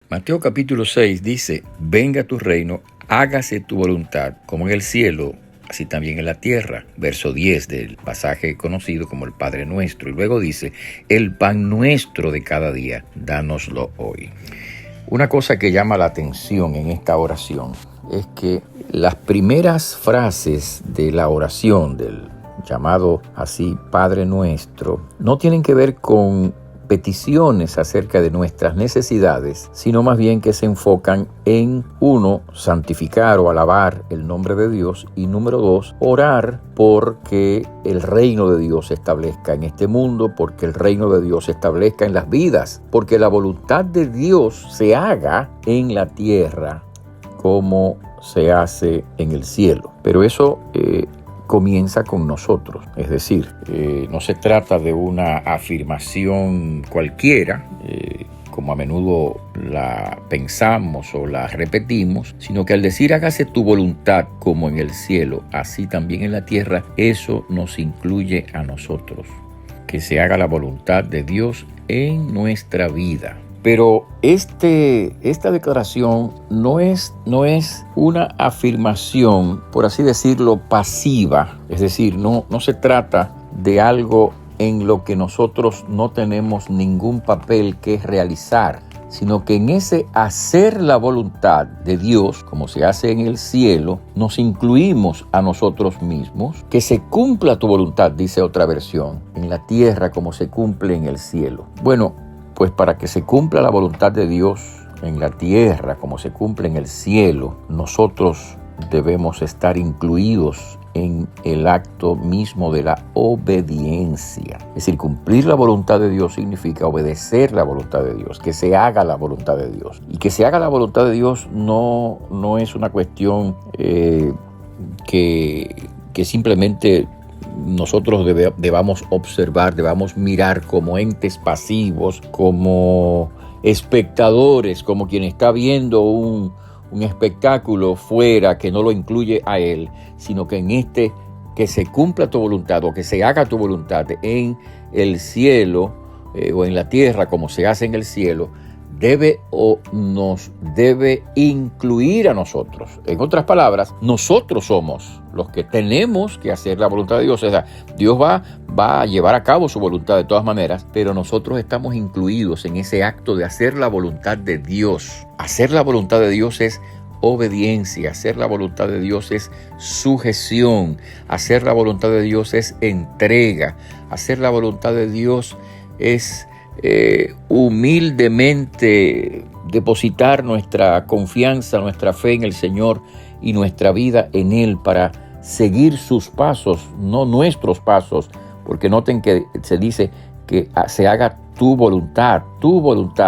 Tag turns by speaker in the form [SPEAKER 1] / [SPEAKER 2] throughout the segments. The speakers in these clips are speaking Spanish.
[SPEAKER 1] Mateo capítulo 6 dice: venga tu reino, hágase tu voluntad, como en el cielo, así también en la tierra. Verso 10 del pasaje conocido como el Padre Nuestro. Y luego dice: el pan nuestro de cada día, dánoslo hoy. Una cosa que llama la atención en esta oración es que las primeras frases de la oración del llamado así Padre Nuestro no tienen que ver con peticiones acerca de nuestras necesidades, sino más bien que se enfocan en, uno, santificar o alabar el nombre de Dios, y número dos, orar porque el reino de Dios se establezca en este mundo, porque el reino de Dios se establezca en las vidas, porque la voluntad de Dios se haga en la tierra como se hace en el cielo. Pero eso comienza con nosotros, es decir, no se trata de una afirmación cualquiera, como a menudo la pensamos o la repetimos, sino que al decir hágase tu voluntad como en el cielo, así también en la tierra, eso nos incluye a nosotros, que se haga la voluntad de Dios en nuestra vida. Pero esta declaración no es una afirmación, por así decirlo, pasiva. Es decir, no se trata de algo en lo que nosotros no tenemos ningún papel que realizar, sino que en ese hacer la voluntad de Dios, como se hace en el cielo, nos incluimos a nosotros mismos. Que se cumpla tu voluntad, dice otra versión, en la tierra como se cumple en el cielo. Bueno, pues para que se cumpla la voluntad de Dios en la tierra como se cumple en el cielo, nosotros debemos estar incluidos en el acto mismo de la obediencia. Es decir, cumplir la voluntad de Dios significa obedecer la voluntad de Dios, que se haga la voluntad de Dios. Y que se haga la voluntad de Dios no es una cuestión que simplemente nosotros debamos observar, debamos mirar como entes pasivos, como espectadores, como quien está viendo un espectáculo fuera que no lo incluye a él, sino que en que se cumpla tu voluntad o que se haga tu voluntad en el cielo o en la tierra como se hace en el cielo, nos debe incluir a nosotros. En otras palabras, nosotros somos los que tenemos que hacer la voluntad de Dios. O sea, Dios va a llevar a cabo su voluntad de todas maneras, pero nosotros estamos incluidos en ese acto de hacer la voluntad de Dios. Hacer la voluntad de Dios es obediencia, hacer la voluntad de Dios es sujeción, hacer la voluntad de Dios es entrega, hacer la voluntad de Dios es humildemente depositar nuestra confianza, nuestra fe en el Señor y nuestra vida en Él para seguir sus pasos, no nuestros pasos, porque noten que se dice que se haga tu voluntad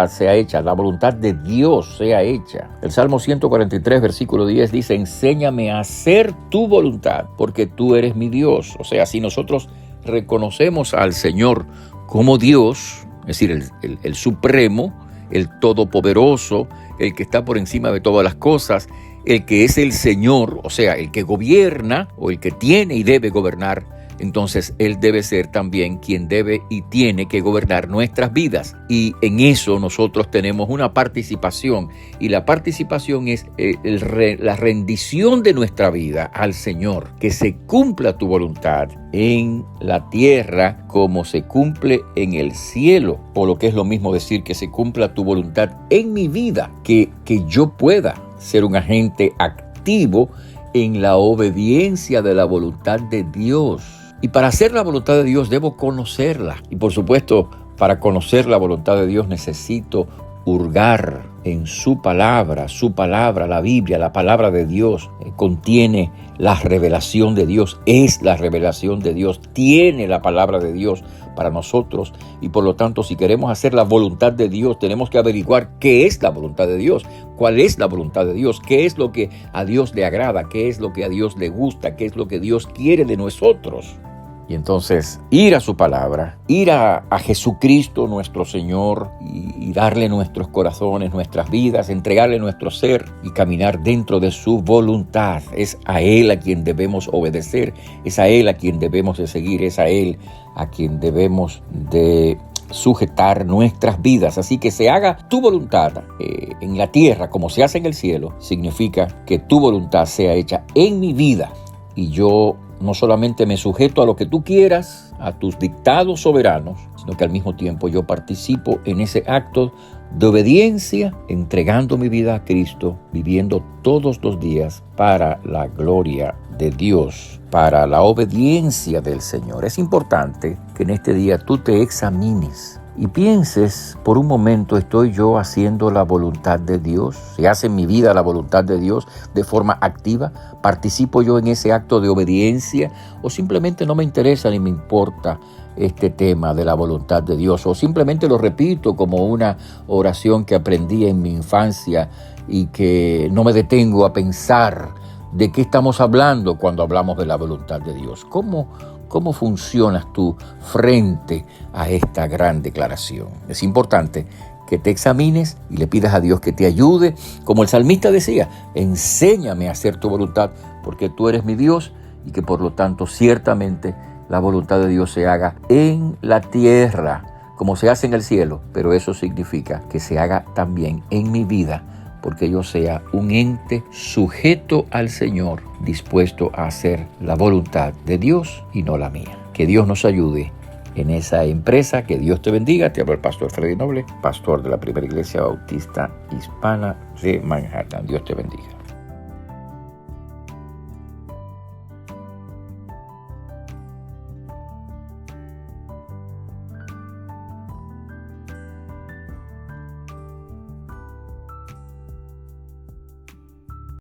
[SPEAKER 1] sea hecha, la voluntad de Dios sea hecha. El Salmo 143, versículo 10 dice: enséñame a hacer tu voluntad, porque tú eres mi Dios. O sea, si nosotros reconocemos al Señor como Dios, es decir, el supremo, el todopoderoso, el que está por encima de todas las cosas, el que es el Señor, o sea, el que gobierna o el que tiene y debe gobernar, entonces Él debe ser también quien debe y tiene que gobernar nuestras vidas. Y en eso nosotros tenemos una participación, y la participación es la rendición de nuestra vida al Señor. Que se cumpla tu voluntad en la tierra como se cumple en el cielo, o lo que es lo mismo decir que se cumpla tu voluntad en mi vida, que yo pueda ser un agente activo en la obediencia de la voluntad de Dios. Y para hacer la voluntad de Dios debo conocerla. Y por supuesto, para conocer la voluntad de Dios necesito hurgar en su palabra, la Biblia, la palabra de Dios, contiene la revelación de Dios, es la revelación de Dios, tiene la palabra de Dios para nosotros, y por lo tanto, si queremos hacer la voluntad de Dios, tenemos que averiguar qué es la voluntad de Dios, cuál es la voluntad de Dios, qué es lo que a Dios le agrada, qué es lo que a Dios le gusta, qué es lo que Dios quiere de nosotros. Y entonces ir a su palabra, ir a Jesucristo nuestro Señor y darle nuestros corazones, nuestras vidas, entregarle nuestro ser y caminar dentro de su voluntad. Es a Él a quien debemos obedecer, es a Él a quien debemos de seguir, es a Él a quien debemos de sujetar nuestras vidas. Así que se haga tu voluntad en la tierra como se hace en el cielo, significa que tu voluntad sea hecha en mi vida. Y yo no solamente me sujeto a lo que tú quieras, a tus dictados soberanos, sino que al mismo tiempo yo participo en ese acto de obediencia, entregando mi vida a Cristo, viviendo todos los días para la gloria de Dios, para la obediencia del Señor. Es importante que en este día tú te examines y pienses por un momento, ¿estoy yo haciendo la voluntad de Dios? ¿Se hace en mi vida la voluntad de Dios de forma activa? ¿Participo yo en ese acto de obediencia? ¿O simplemente no me interesa ni me importa este tema de la voluntad de Dios? ¿O simplemente lo repito como una oración que aprendí en mi infancia y que no me detengo a pensar de qué estamos hablando cuando hablamos de la voluntad de Dios? ¿Cómo funcionas tú frente a esta gran declaración? Es importante que te examines y le pidas a Dios que te ayude. Como el salmista decía, enséñame a hacer tu voluntad, porque tú eres mi Dios y que por lo tanto ciertamente la voluntad de Dios se haga en la tierra como se hace en el cielo, pero eso significa que se haga también en mi vida, porque yo sea un ente sujeto al Señor, dispuesto a hacer la voluntad de Dios y no la mía. Que Dios nos ayude en esa empresa, que Dios te bendiga. Te habla el pastor Freddy Noble, pastor de la Primera Iglesia Bautista Hispana de Manhattan. Dios te bendiga.